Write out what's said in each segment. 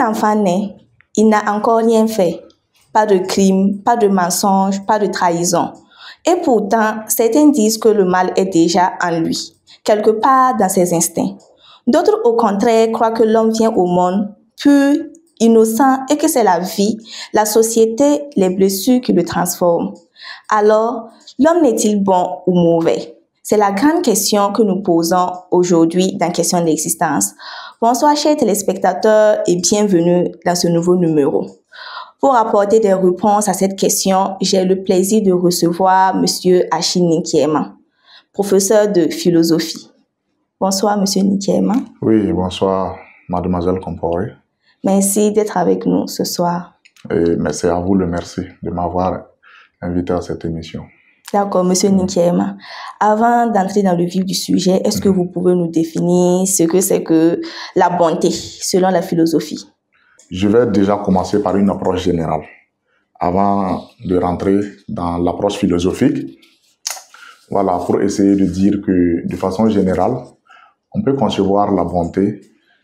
un enfant naît, il n'a encore rien fait. Pas de crime, pas de mensonge, pas de trahison. Et pourtant, certains disent que le mal est déjà en lui, quelque part dans ses instincts. D'autres, au contraire, croient que l'homme vient au monde pur, innocent et que c'est la vie, la société, les blessures qui le transforment. Alors, l'homme n'est-il bon ou mauvais? C'est la grande question que nous posons aujourd'hui dans Question d'existence. Bonsoir chers téléspectateurs et bienvenue dans ce nouveau numéro. Pour apporter des réponses à cette question, j'ai le plaisir de recevoir M. Achille Nkiema, professeur de philosophie. Bonsoir M. Nkiema. Oui, bonsoir Mademoiselle Comporé. Merci d'être avec nous ce soir. Et merci à vous, merci de m'avoir invité à cette émission. D'accord, Monsieur Nkiema. Avant d'entrer dans le vif du sujet, est-ce que vous pouvez nous définir ce que c'est que la bonté selon la philosophie? Je vais déjà commencer par une approche générale. Avant de rentrer dans l'approche philosophique, voilà, pour essayer de dire que de façon générale, on peut concevoir la bonté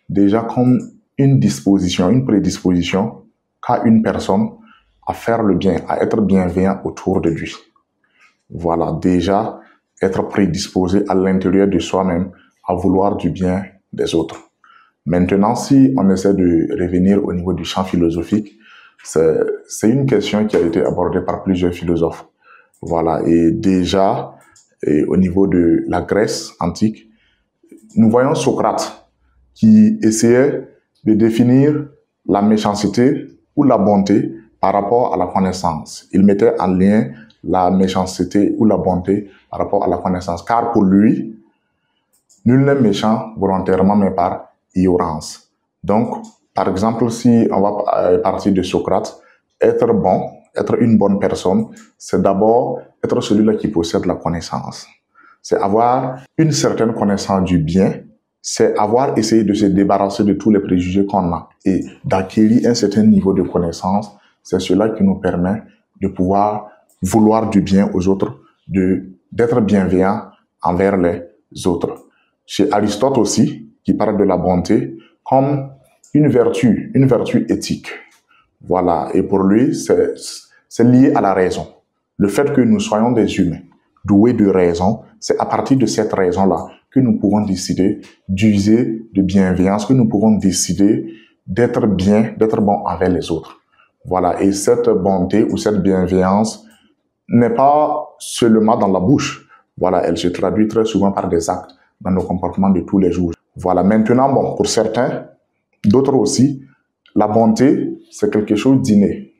déjà comme une disposition, une prédisposition qu'a une personne à faire le bien, à être bienveillant autour de lui. Voilà, déjà être prédisposé à l'intérieur de soi-même à vouloir du bien des autres. Maintenant, si on essaie de revenir au niveau du champ philosophique, c'est une question qui a été abordée par plusieurs philosophes. Voilà, et déjà, au niveau de la Grèce antique, nous voyons Socrate qui essayait de définir la méchanceté ou la bonté par rapport à la connaissance. Il mettait en lien la méchanceté ou la bonté par rapport à la connaissance. Car pour lui, nul n'est méchant volontairement, mais par ignorance. Donc, par exemple, si on va partir de Socrate, être bon, être une bonne personne, c'est d'abord être celui-là qui possède la connaissance. C'est avoir une certaine connaissance du bien, c'est avoir essayé de se débarrasser de tous les préjugés qu'on a et d'acquérir un certain niveau de connaissance. C'est cela qui nous permet de pouvoir vouloir du bien aux autres, d'être bienveillant envers les autres. Chez Aristote aussi, qui parle de la bonté comme une vertu éthique. Voilà, et pour lui, c'est lié à la raison. Le fait que nous soyons des humains doués de raison, c'est à partir de cette raison-là que nous pouvons décider d'user de bienveillance, que nous pouvons décider d'être bien, d'être bon envers les autres. Voilà, et cette bonté ou cette bienveillance n'est pas seulement dans la bouche. Voilà, elle se traduit très souvent par des actes dans nos comportements de tous les jours. Voilà, maintenant, bon, pour certains, d'autres aussi, la bonté, c'est quelque chose d'inné.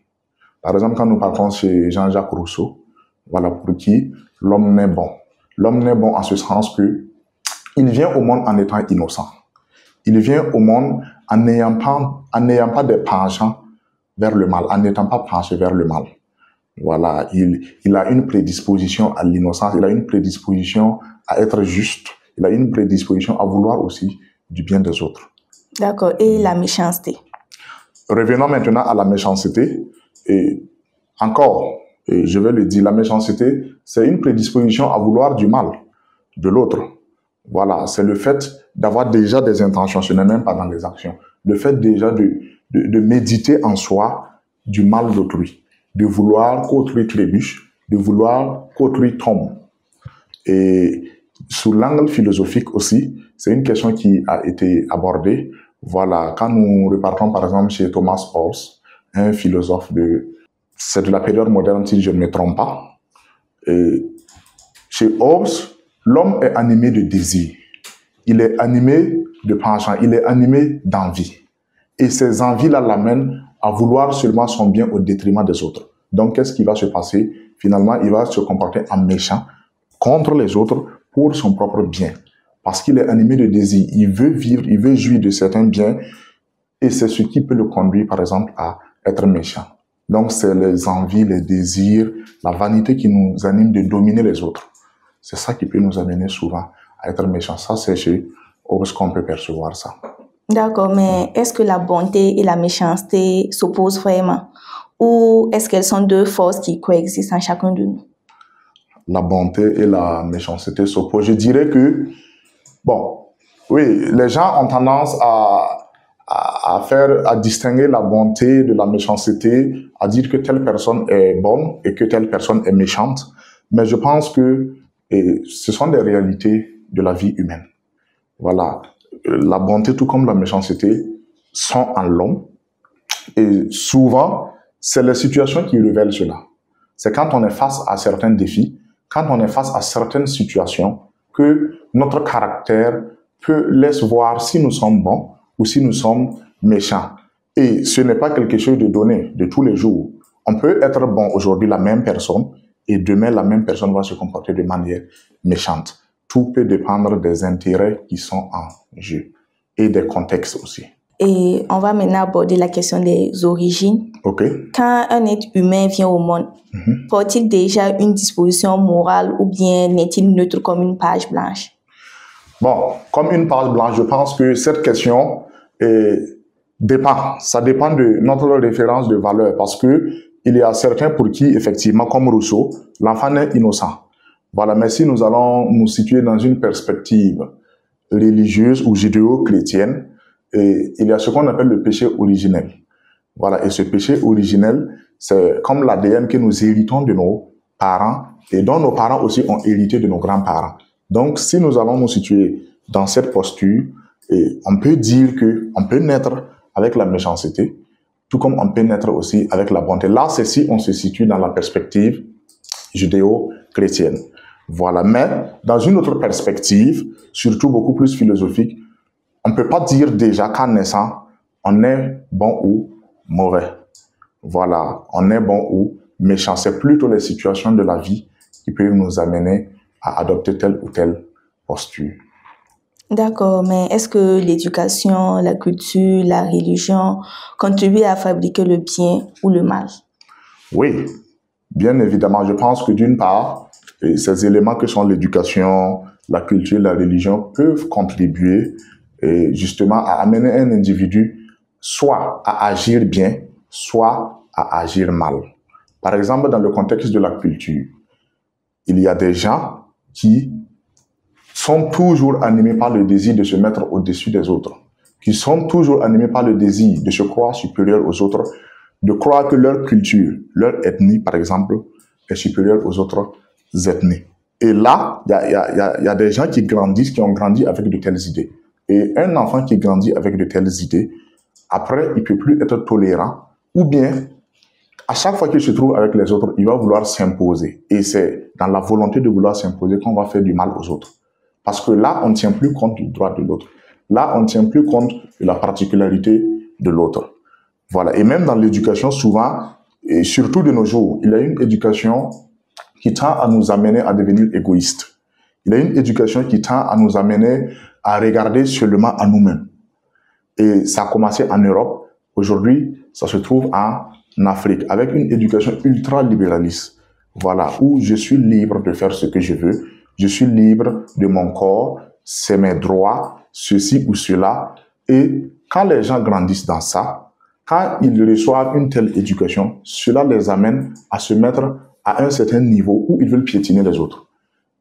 Par exemple, quand nous partons chez Jean-Jacques Rousseau, voilà, pour qui l'homme n'est bon. L'homme n'est bon en ce sens que il vient au monde en étant innocent. Il vient au monde en n'ayant pas de penchant vers le mal, en n'étant pas penché vers le mal. Voilà, il a une prédisposition à l'innocence, il a une prédisposition à être juste, il a une prédisposition à vouloir aussi du bien des autres. D'accord, et la méchanceté? Revenons maintenant à la méchanceté. Et encore, je vais le dire, la méchanceté, c'est une prédisposition à vouloir du mal de l'autre. Voilà, c'est le fait d'avoir déjà des intentions, ce n'est même pas dans les actions. Le fait déjà de méditer en soi du mal d'autrui, de vouloir qu'autrui trébuche, de vouloir qu'autrui tombe. Et sous l'angle philosophique aussi, c'est une question qui a été abordée. Voilà, quand nous repartons par exemple chez Thomas Hobbes, un philosophe c'est de la période moderne si je ne me trompe pas. Et chez Hobbes, l'homme est animé de désir. Il est animé de penchant, il est animé d'envie. Et ces envies-là l'amènent à vouloir seulement son bien au détriment des autres. Donc, qu'est-ce qui va se passer? Finalement, il va se comporter en méchant contre les autres pour son propre bien. Parce qu'il est animé de désir. Il veut vivre, il veut jouir de certains biens. Et c'est ce qui peut le conduire, par exemple, à être méchant. Donc, c'est les envies, les désirs, la vanité qui nous anime de dominer les autres. C'est ça qui peut nous amener souvent à être méchant. Ça, c'est chez Hobbes qu'on peut percevoir ça. D'accord, mais est-ce que la bonté et la méchanceté s'opposent vraiment? Ou est-ce qu'elles sont deux forces qui coexistent en chacun de nous? La bonté et la méchanceté s'opposent. Je dirais que, bon, oui, les gens ont tendance à à distinguer la bonté de la méchanceté, à dire que telle personne est bonne et que telle personne est méchante. Mais je pense que ce sont des réalités de la vie humaine. Voilà. La bonté, tout comme la méchanceté, sont en l'homme. Et souvent, c'est les situations qui révèlent cela. C'est quand on est face à certains défis, quand on est face à certaines situations, que notre caractère peut laisser voir si nous sommes bons ou si nous sommes méchants. Et ce n'est pas quelque chose de donné de tous les jours. On peut être bon aujourd'hui, la même personne, et demain, la même personne va se comporter de manière méchante. Tout peut dépendre des intérêts qui sont en jeu et des contextes aussi. Et on va maintenant aborder la question des origines. Okay. Quand un être humain vient au monde, porte-t-il déjà une disposition morale ou bien n'est-il neutre comme une page blanche? Bon, comme une page blanche, je pense que cette question dépend. Ça dépend de notre référence de valeur parce que il y a certains pour qui, effectivement, comme Rousseau, l'enfant est innocent. Voilà, mais si nous allons nous situer dans une perspective religieuse ou judéo-chrétienne, il y a ce qu'on appelle le péché originel. Voilà, et ce péché originel, c'est comme l'ADN que nous héritons de nos parents et dont nos parents aussi ont hérité de nos grands-parents. Donc, si nous allons nous situer dans cette posture, on peut dire qu'on peut naître avec la méchanceté, tout comme on peut naître aussi avec la bonté. Là, c'est si on se situe dans la perspective judéo-chrétienne. Voilà, mais dans une autre perspective, surtout beaucoup plus philosophique, on ne peut pas dire déjà qu'en naissant, on est bon ou mauvais. Voilà, on est bon ou méchant. C'est plutôt les situations de la vie qui peuvent nous amener à adopter telle ou telle posture. D'accord, mais est-ce que l'éducation, la culture, la religion contribuent à fabriquer le bien ou le mal? Oui, bien évidemment. Je pense que d'une part, ces éléments que sont l'éducation, la culture, la religion peuvent contribuer justement à amener un individu soit à agir bien, soit à agir mal. Par exemple, dans le contexte de la culture, il y a des gens qui sont toujours animés par le désir de se mettre au-dessus des autres, qui sont toujours animés par le désir de se croire supérieurs aux autres, de croire que leur culture, leur ethnie, par exemple, est supérieure aux autres ethnies. Et là, il y a des gens qui grandissent, qui ont grandi avec de telles idées. Et un enfant qui grandit avec de telles idées, après, il ne peut plus être tolérant, ou bien, à chaque fois qu'il se trouve avec les autres, il va vouloir s'imposer. Et c'est dans la volonté de vouloir s'imposer qu'on va faire du mal aux autres. Parce que là, on ne tient plus compte du droit de l'autre. Là, on ne tient plus compte de la particularité de l'autre. Voilà. Et même dans l'éducation, souvent, et surtout de nos jours, il y a une éducation qui tend à nous amener à devenir égoïstes. Il y a une éducation qui tend à nous amener à regarder seulement à nous-mêmes. Et ça a commencé en Europe. Aujourd'hui, ça se trouve en Afrique, avec une éducation ultra-libéraliste. Voilà, où je suis libre de faire ce que je veux. Je suis libre de mon corps, c'est mes droits, ceci ou cela. Et quand les gens grandissent dans ça, quand ils reçoivent une telle éducation, cela les amène à se mettre à un certain niveau où ils veulent piétiner les autres.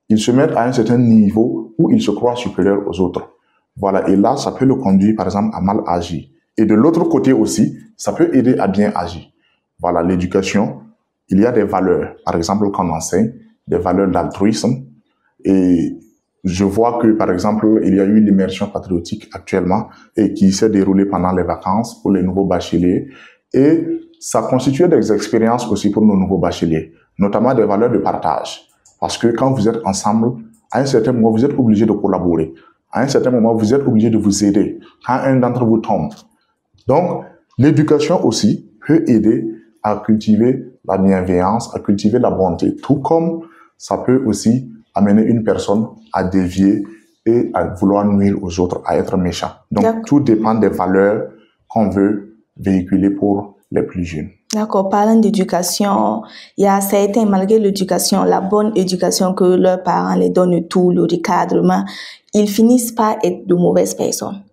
Ils se mettent à un certain niveau où ils se croient supérieurs aux autres. Voilà, et là, ça peut le conduire, par exemple, à mal agir. Et de l'autre côté aussi, ça peut aider à bien agir. Voilà, l'éducation, il y a des valeurs, par exemple, qu'on enseigne, des valeurs d'altruisme. Et je vois que, par exemple, il y a eu l'immersion patriotique actuellement et qui s'est déroulée pendant les vacances pour les nouveaux bacheliers. Et ça constitue des expériences aussi pour nos nouveaux bacheliers, notamment des valeurs de partage. Parce que quand vous êtes ensemble, à un certain moment, vous êtes obligé de collaborer. À un certain moment, vous êtes obligé de vous aider quand un d'entre vous tombe. Donc, l'éducation aussi peut aider à cultiver la bienveillance, à cultiver la bonté, tout comme ça peut aussi amener une personne à dévier et à vouloir nuire aux autres, à être méchant. Donc, tout dépend des valeurs qu'on veut véhiculer pour les plus jeunes. D'accord, parlant d'éducation, il y a certains, malgré l'éducation, la bonne éducation que leurs parents les donnent tout, le recadrement, ils finissent par être de mauvaises personnes.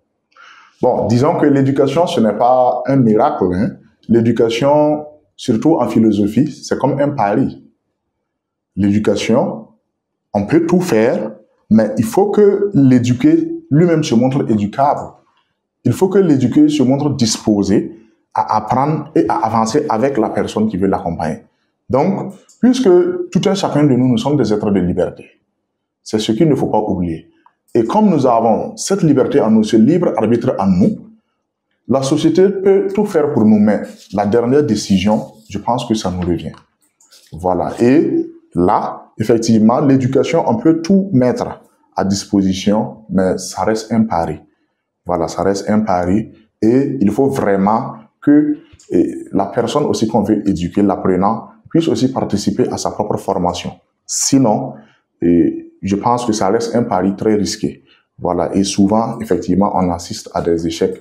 Bon, disons que l'éducation, ce n'est pas un miracle. Hein. L'éducation, surtout en philosophie, c'est comme un pari. L'éducation, on peut tout faire, mais il faut que l'éduqué lui-même se montre éducable. Il faut que l'éduqué se montre disposé à apprendre et à avancer avec la personne qui veut l'accompagner. Donc, puisque tout un chacun de nous, nous sommes des êtres de liberté, c'est ce qu'il ne faut pas oublier. Et comme nous avons cette liberté en nous, ce libre arbitre en nous, la société peut tout faire pour nous, mais la dernière décision, je pense que ça nous revient. Voilà. Et là, effectivement, l'éducation, on peut tout mettre à disposition, mais ça reste un pari. Voilà, ça reste un pari. Et il faut vraiment que la personne aussi qu'on veut éduquer, l'apprenant, puisse aussi participer à sa propre formation. Sinon, je pense que ça reste un pari très risqué. Voilà. Et souvent, effectivement, on assiste à des échecs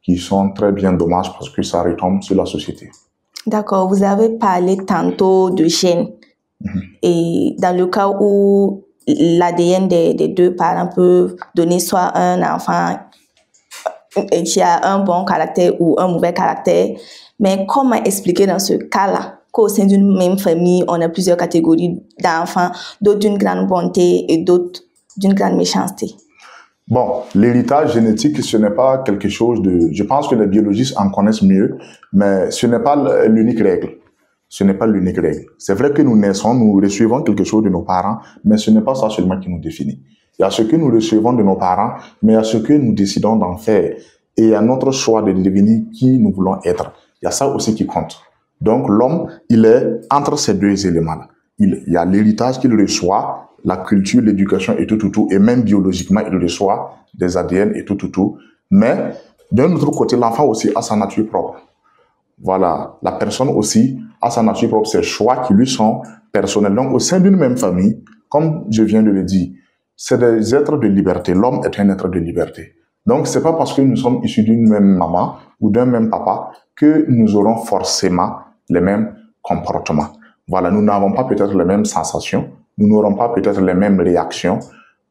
qui sont très bien dommages parce que ça retombe sur la société. D'accord. Vous avez parlé tantôt de gènes. Et dans le cas où l'ADN des deux parents peut donner soit un enfant qui a un bon caractère ou un mauvais caractère, mais comment expliquer dans ce cas-là qu'au sein d'une même famille, on a plusieurs catégories d'enfants, d'autres d'une grande bonté et d'autres d'une grande méchanceté? Bon, l'héritage génétique, ce n'est pas quelque chose de... Je pense que les biologistes en connaissent mieux, mais ce n'est pas l'unique règle. Ce n'est pas l'unique règle. C'est vrai que nous naissons, nous recevons quelque chose de nos parents, mais ce n'est pas ça seulement qui nous définit. Il y a ce que nous recevons de nos parents, mais il y a ce que nous décidons d'en faire. Et il y a notre choix de devenir qui nous voulons être. Il y a ça aussi qui compte. Donc l'homme, il est entre ces deux éléments-là. Il y a l'héritage qu'il reçoit, la culture, l'éducation et tout, et même biologiquement, il reçoit des ADN et tout. Mais d'un autre côté, l'enfant aussi a sa nature propre. Voilà, la personne aussi a sa nature propre, ses choix qui lui sont personnels. Donc au sein d'une même famille, comme je viens de le dire, c'est des êtres de liberté. L'homme est un être de liberté. Donc c'est pas parce que nous sommes issus d'une même maman ou d'un même papa que nous aurons forcément les mêmes comportements. Voilà, nous n'avons pas peut-être les mêmes sensations, nous n'aurons pas peut-être les mêmes réactions.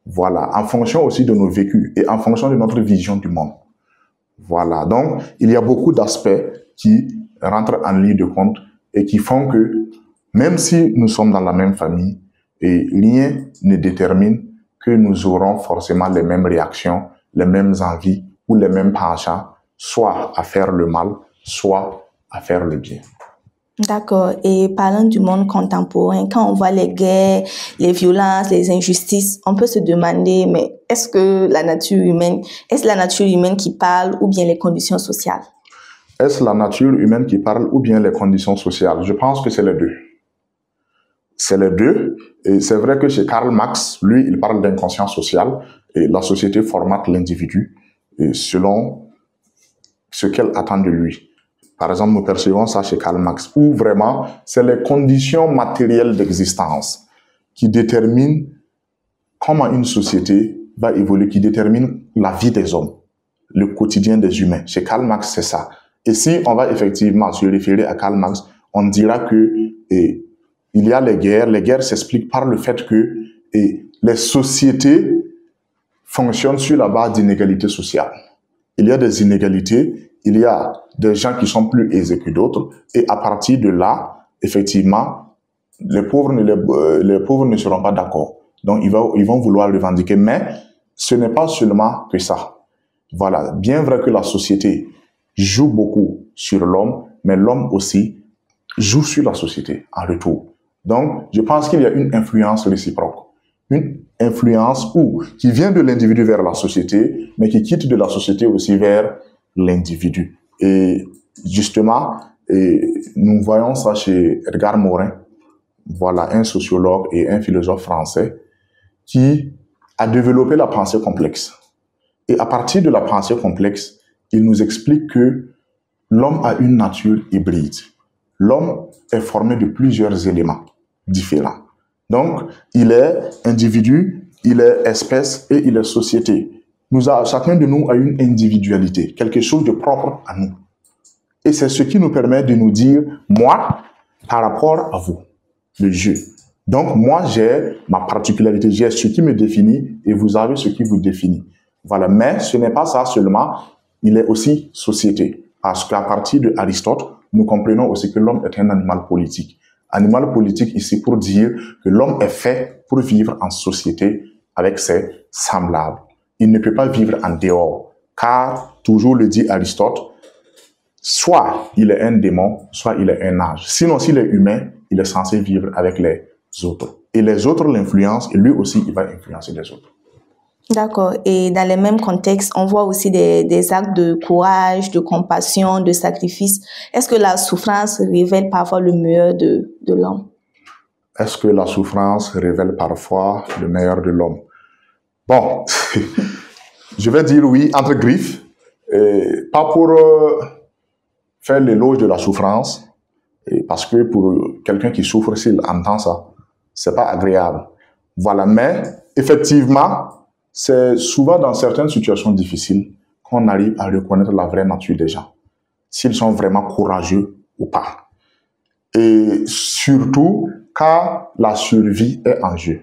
Voilà, en fonction aussi de nos vécus et en fonction de notre vision du monde. Voilà, donc il y a beaucoup d'aspects qui rentrent en ligne de compte et qui font que même si nous sommes dans la même famille, et rien ne détermine que nous aurons forcément les mêmes réactions, les mêmes envies ou les mêmes penchants, soit à faire le mal, soit à faire le bien. D'accord. Et parlant du monde contemporain, quand on voit les guerres, les violences, les injustices, on peut se demander, mais est-ce la nature humaine qui parle ou bien les conditions sociales? Est-ce la nature humaine qui parle ou bien les conditions sociales? Je pense que c'est les deux. C'est les deux. Et c'est vrai que chez Karl Marx, lui, il parle d'inconscient social et la société formate l'individu selon ce qu'elle attend de lui. Par exemple, nous percevons ça chez Karl Marx, où vraiment, c'est les conditions matérielles d'existence qui déterminent comment une société va évoluer, qui déterminent la vie des hommes, le quotidien des humains. Chez Karl Marx, c'est ça. Et si on va effectivement se référer à Karl Marx, on dira que il y a les guerres s'expliquent par le fait que les sociétés fonctionnent sur la base d'inégalités sociales. Il y a des inégalités, il y a des gens qui sont plus aisés que d'autres, et à partir de là, effectivement, les pauvres ne seront pas d'accord. Donc, ils vont vouloir revendiquer, mais ce n'est pas seulement que ça. Voilà, bien vrai que la société joue beaucoup sur l'homme, mais l'homme aussi joue sur la société en retour. Donc, je pense qu'il y a une influence réciproque. Une influence qui vient de l'individu vers la société, mais qui quitte de la société aussi vers l'individu. Et justement, nous voyons ça chez Edgar Morin, voilà, un sociologue et un philosophe français qui a développé la pensée complexe. Et à partir de la pensée complexe, il nous explique que l'homme a une nature hybride. L'homme est formé de plusieurs éléments différents. Donc, il est individu, il est espèce et il est société. Chacun de nous a une individualité, quelque chose de propre à nous. Et c'est ce qui nous permet de nous dire, moi, par rapport à vous, le jeu. Donc, moi, j'ai ma particularité, j'ai ce qui me définit et vous avez ce qui vous définit. Voilà, mais ce n'est pas ça seulement, il est aussi société. Parce qu'à partir d'Aristote, nous comprenons aussi que l'homme est un animal politique. Animal politique ici pour dire que l'homme est fait pour vivre en société avec ses semblables. Il ne peut pas vivre en dehors, Car, toujours le dit Aristote, soit il est un démon, soit il est un ange. Sinon, s'il est humain, il est censé vivre avec les autres. Et les autres l'influencent, et lui aussi, il va influencer les autres. D'accord. Et dans les mêmes contextes, on voit aussi des actes de courage, de compassion, de sacrifice. Est-ce que la souffrance révèle parfois le meilleur de l'homme? Est-ce que la souffrance révèle parfois le meilleur de l'homme? Bon, je vais dire oui, entre griffes, pas pour faire l'éloge de la souffrance, parce que pour quelqu'un qui souffre, s'il entend ça, c'est pas agréable. Voilà, mais effectivement, c'est souvent dans certaines situations difficiles qu'on arrive à reconnaître la vraie nature des gens, s'ils sont vraiment courageux ou pas. Et surtout, quand la survie est en jeu.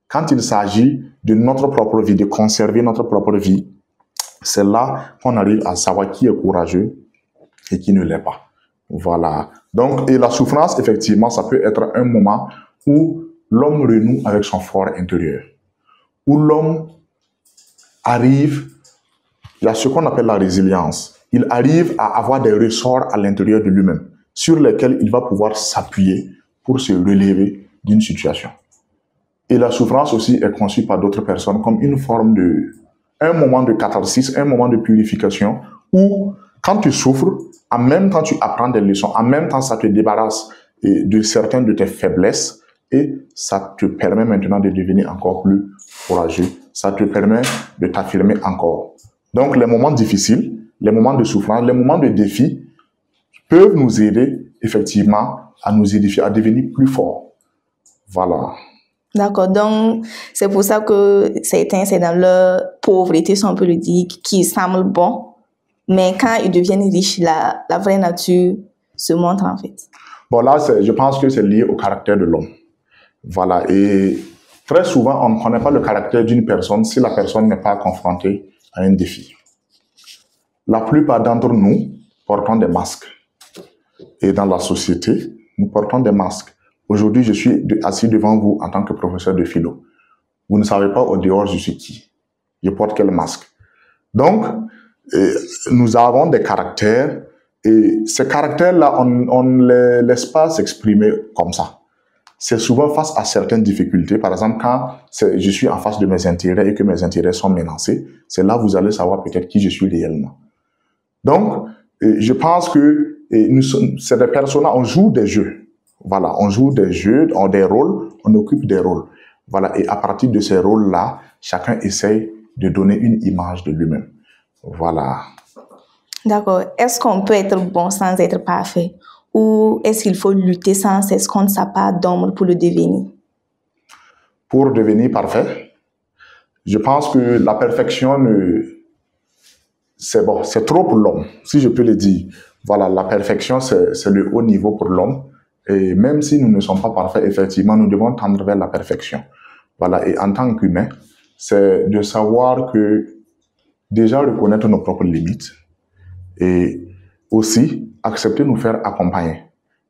Quand il s'agit de notre propre vie, de conserver notre propre vie, c'est là qu'on arrive à savoir qui est courageux et qui ne l'est pas. Voilà. Donc, et la souffrance, effectivement, ça peut être un moment où l'homme renoue avec son fort intérieur, où l'homme arrive, il y a ce qu'on appelle la résilience. Il arrive à avoir des ressorts à l'intérieur de lui-même, sur lesquels il va pouvoir s'appuyer pour se relever d'une situation. Et la souffrance aussi est conçue par d'autres personnes comme une forme un moment de catharsis, un moment de purification, où quand tu souffres, en même temps tu apprends des leçons, en même temps ça te débarrasse de certaines de tes faiblesses, et ça te permet maintenant de devenir encore plus courageux. Ça te permet de t'affirmer encore. Donc les moments difficiles, les moments de souffrance, les moments de défi peuvent nous aider effectivement à nous édifier, à devenir plus forts. Voilà. D'accord, donc c'est pour ça que certains, c'est dans leur pauvreté, si on peut le dire, qui semblent bons, mais quand ils deviennent riches, la vraie nature se montre en fait. Bon là, je pense que c'est lié au caractère de l'homme. Voilà, et très souvent, on ne connaît pas le caractère d'une personne si la personne n'est pas confrontée à un défi. La plupart d'entre nous portons des masques. Et dans la société, nous portons des masques. Aujourd'hui, je suis assis devant vous en tant que professeur de philo. Vous ne savez pas au dehors je suis qui. Je porte quel masque. Donc, nous avons des caractères et ces caractères-là, on ne les laisse pas s'exprimer comme ça. C'est souvent face à certaines difficultés. Par exemple, quand je suis en face de mes intérêts et que mes intérêts sont menacés, c'est là que vous allez savoir peut-être qui je suis réellement. Donc, je pense que c'est des personnages, on joue des jeux. Voilà, on joue des jeux, on a des rôles, on occupe des rôles. Voilà, et à partir de ces rôles-là, chacun essaye de donner une image de lui-même. Voilà. D'accord. Est-ce qu'on peut être bon sans être parfait? Ou est-ce qu'il faut lutter sans cesse contre sa part d'ombre pour le devenir? Pour devenir parfait, je pense que la perfection, c'est bon, c'est trop pour l'homme, si je peux le dire. Voilà, la perfection, c'est le haut niveau pour l'homme. Et même si nous ne sommes pas parfaits, effectivement, nous devons tendre vers la perfection. Voilà, et en tant qu'humain, c'est de savoir que déjà reconnaître nos propres limites et aussi accepter de nous faire accompagner.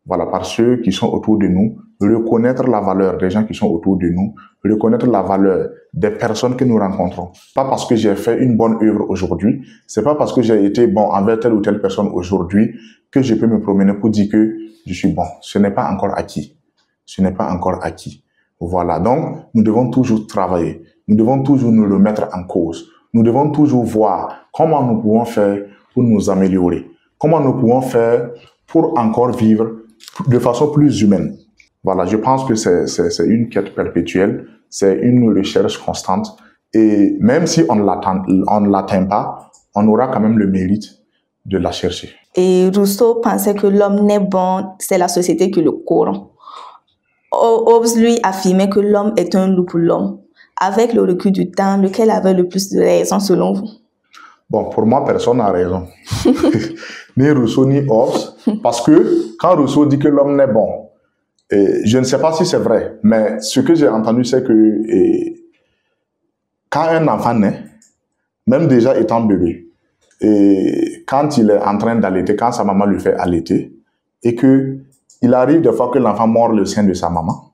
Voilà, par ceux qui sont autour de nous, reconnaître la valeur des gens qui sont autour de nous, reconnaître la valeur des personnes que nous rencontrons. Pas parce que j'ai fait une bonne œuvre aujourd'hui, c'est pas parce que j'ai été bon envers telle ou telle personne aujourd'hui que je peux me promener pour dire que je suis bon. Ce n'est pas encore acquis. Ce n'est pas encore acquis. Voilà, donc nous devons toujours travailler. Nous devons toujours nous remettre en cause. Nous devons toujours voir comment nous pouvons faire pour nous améliorer. Comment nous pouvons faire pour encore vivre de façon plus humaine. Voilà, je pense que c'est une quête perpétuelle, c'est une recherche constante. Et même si on ne l'atteint pas, on aura quand même le mérite de la chercher. Et Rousseau pensait que l'homme n'est bon, c'est la société qui le corrompt. Hobbes, lui, affirmait que l'homme est un loup pour l'homme. Avec le recul du temps, lequel avait le plus de raison selon vous? Bon, pour moi, personne n'a raison. Ni Rousseau, ni Hobbes. Parce que quand Rousseau dit que l'homme n'est bon, je ne sais pas si c'est vrai, mais ce que j'ai entendu, c'est que quand un enfant naît, même déjà étant bébé, et quand il est en train d'allaiter, quand sa maman lui fait allaiter, et que il arrive des fois que l'enfant mord le sein de sa maman,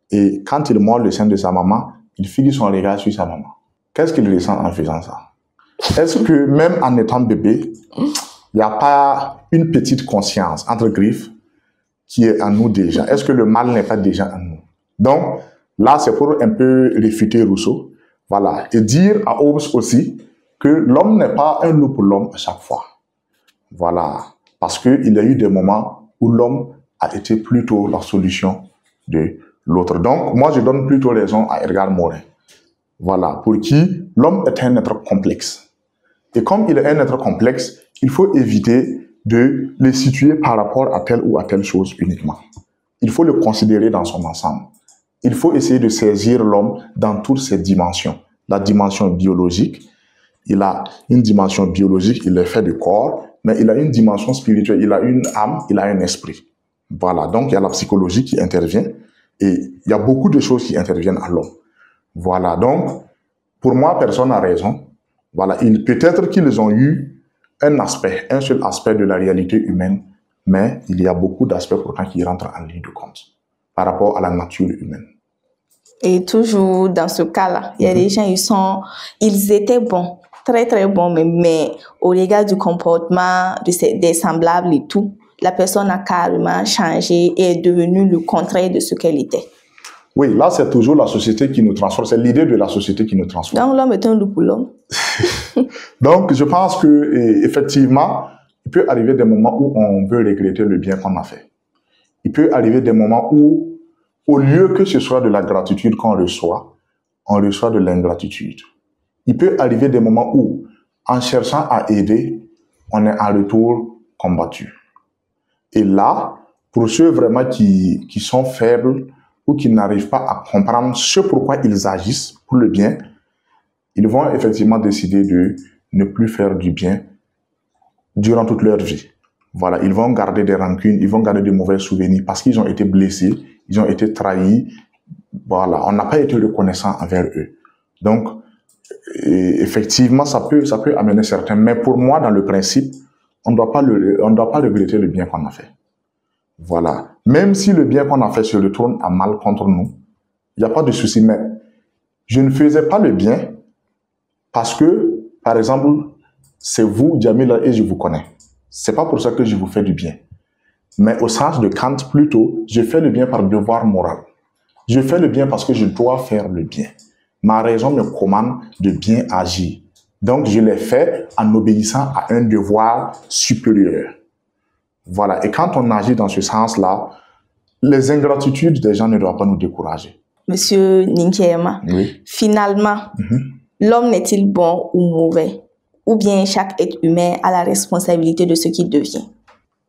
et quand il mord le sein de sa maman, il fixe son regard sur sa maman. Qu'est-ce qu'il ressent en faisant ça? est-ce que même en étant bébé, il n'y a pas une petite conscience, entre griffes, qui est en nous déjà? Est-ce que le mal n'est pas déjà en nous? Donc, là, c'est pour un peu réfuter Rousseau, voilà, et dire à Hobbes aussi que l'homme n'est pas un loup pour l'homme à chaque fois. Voilà, parce qu'il y a eu des moments où l'homme a été plutôt la solution de l'autre. Donc, moi, je donne plutôt raison à Edgar Morin. Voilà, pour qui l'homme est un être complexe. Et comme il est un être complexe, il faut éviter de le situer par rapport à telle ou à telle chose uniquement. Il faut le considérer dans son ensemble. Il faut essayer de saisir l'homme dans toutes ses dimensions. La dimension biologique, il a une dimension biologique, il est fait de corps, mais il a une dimension spirituelle, il a une âme, il a un esprit. Voilà, donc il y a la psychologie qui intervient et il y a beaucoup de choses qui interviennent à l'homme. Voilà, donc pour moi, personne n'a raison. Voilà, peut-être qu'ils ont eu un seul aspect de la réalité humaine, mais il y a beaucoup d'aspects pourtant qui rentrent en ligne de compte par rapport à la nature humaine. Et toujours dans ce cas-là, il y a des gens, ils étaient bons, très très bons, mais au regard du comportement des semblables et tout, la personne a carrément changé et est devenue le contraire de ce qu'elle était. Oui, là c'est toujours la société qui nous transforme, c'est l'idée de la société qui nous transforme. Donc l'homme est un loup pour l'homme. Donc je pense que effectivement, il peut arriver des moments où on veut regretter le bien qu'on a fait. Il peut arriver des moments où, au lieu que ce soit de la gratitude qu'on reçoit, on reçoit de l'ingratitude. Il peut arriver des moments où, en cherchant à aider, on est en retour combattu. Et là, pour ceux vraiment qui sont faibles ou qui n'arrivent pas à comprendre ce pourquoi ils agissent pour le bien, ils vont effectivement décider de ne plus faire du bien durant toute leur vie. Voilà, ils vont garder des rancunes, ils vont garder de mauvais souvenirs parce qu'ils ont été blessés, ils ont été trahis. Voilà, on n'a pas été reconnaissant envers eux. Donc, effectivement, ça peut amener certains. Mais pour moi, dans le principe, on ne doit pas regretter le bien qu'on a fait. Voilà. Même si le bien qu'on a fait se retourne à mal contre nous, il n'y a pas de souci. Mais je ne faisais pas le bien parce que, par exemple, c'est vous, Djamila, et je vous connais. C'est pas pour ça que je vous fais du bien. Mais au sens de Kant, plutôt, je fais le bien par devoir moral. Je fais le bien parce que je dois faire le bien. Ma raison me commande de bien agir. Donc, je l'ai fait en obéissant à un devoir supérieur. Voilà. Et quand on agit dans ce sens-là, les ingratitudes des gens ne doivent pas nous décourager. Monsieur Ninkiema, oui. Finalement, l'homme n'est-il bon ou mauvais? Ou bien chaque être humain a la responsabilité de ce qu'il devient?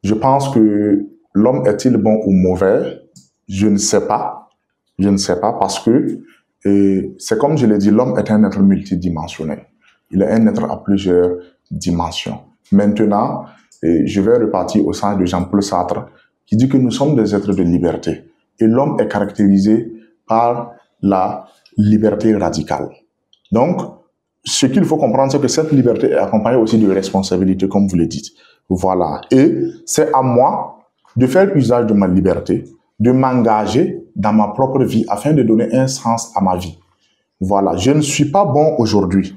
Je pense que l'homme est-il bon ou mauvais? Je ne sais pas. Je ne sais pas parce que c'est comme je l'ai dit, l'homme est un être multidimensionnel. Il est un être à plusieurs dimensions. Maintenant, je vais repartir au sens de Jean-Paul Sartre qui dit que nous sommes des êtres de liberté. Et l'homme est caractérisé par la liberté radicale. Donc, ce qu'il faut comprendre, c'est que cette liberté est accompagnée aussi de responsabilités, comme vous le dites. Voilà. Et c'est à moi de faire usage de ma liberté, de m'engager dans ma propre vie afin de donner un sens à ma vie. Voilà. Je ne suis pas bon aujourd'hui.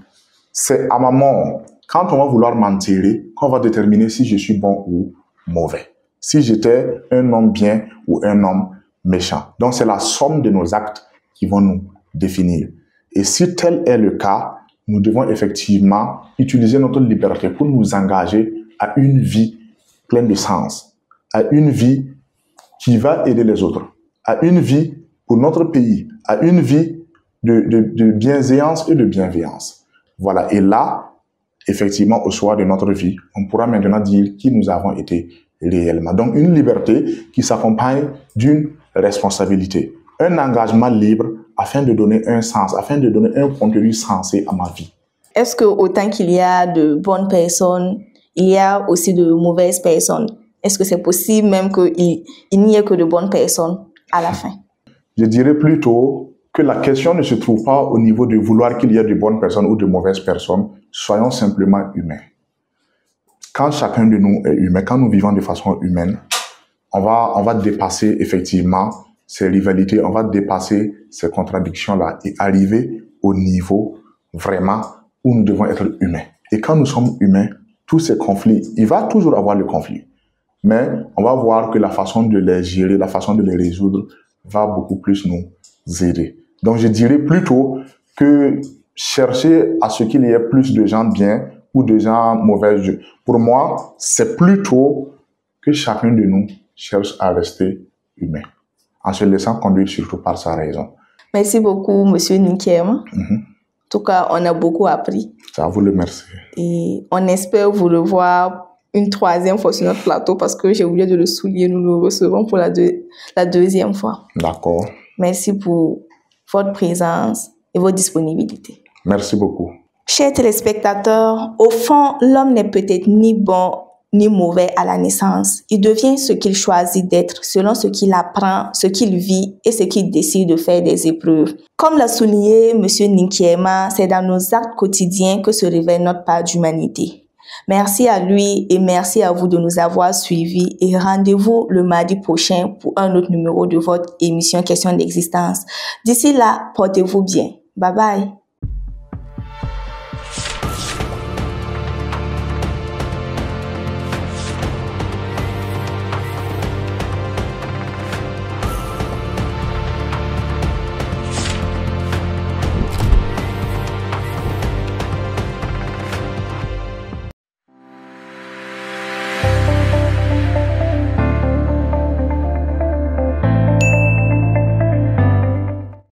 C'est à ma mort, quand on va vouloir m'enterrer, qu'on va déterminer si je suis bon ou mauvais. Si j'étais un homme bien ou un homme méchant. Donc, c'est la somme de nos actes qui vont nous définir. Et si tel est le cas, nous devons effectivement utiliser notre liberté pour nous engager à une vie pleine de sens, à une vie qui va aider les autres, à une vie pour notre pays, à une vie de bienséance et de bienveillance. Voilà. Et là, effectivement, au soir de notre vie, on pourra maintenant dire qui nous avons été réellement. Donc, une liberté qui s'accompagne d'une responsabilité, un engagement libre afin de donner un sens, afin de donner un contenu sensé à ma vie. Est-ce que autant qu'il y a de bonnes personnes, il y a aussi de mauvaises personnes? Est-ce que c'est possible même qu'il n'y ait que de bonnes personnes à la fin? Je dirais plutôt que la question ne se trouve pas au niveau de vouloir qu'il y ait de bonnes personnes ou de mauvaises personnes. Soyons simplement humains. Quand chacun de nous est humain, quand nous vivons de façon humaine, on va dépasser effectivement ces rivalités, on va dépasser ces contradictions-là et arriver au niveau vraiment où nous devons être humains. Et quand nous sommes humains, tous ces conflits, il va toujours avoir le conflit. Mais on va voir que la façon de les gérer, la façon de les résoudre va beaucoup plus nous aider. Donc, je dirais plutôt que chercher à ce qu'il y ait plus de gens bien ou de gens mauvais. Pour moi, c'est plutôt que chacun de nous cherche à rester humain, en se laissant conduire surtout par sa raison. Merci beaucoup, Monsieur Nkem. En tout cas, on a beaucoup appris. Ça vous le merci. Et on espère vous revoir une troisième fois sur notre plateau parce que j'ai oublié de le souligner, nous le recevons pour la deuxième fois. D'accord. Merci pour votre présence et votre disponibilité. Merci beaucoup. Chers téléspectateurs, au fond, l'homme n'est peut-être ni bon ni mauvais à la naissance. Il devient ce qu'il choisit d'être selon ce qu'il apprend, ce qu'il vit et ce qu'il décide de faire des épreuves. Comme l'a souligné M. Nkiema, c'est dans nos actes quotidiens que se révèle notre part d'humanité. Merci à lui et merci à vous de nous avoir suivis et rendez-vous le mardi prochain pour un autre numéro de votre émission Question d'existence. D'ici là, portez-vous bien. Bye bye.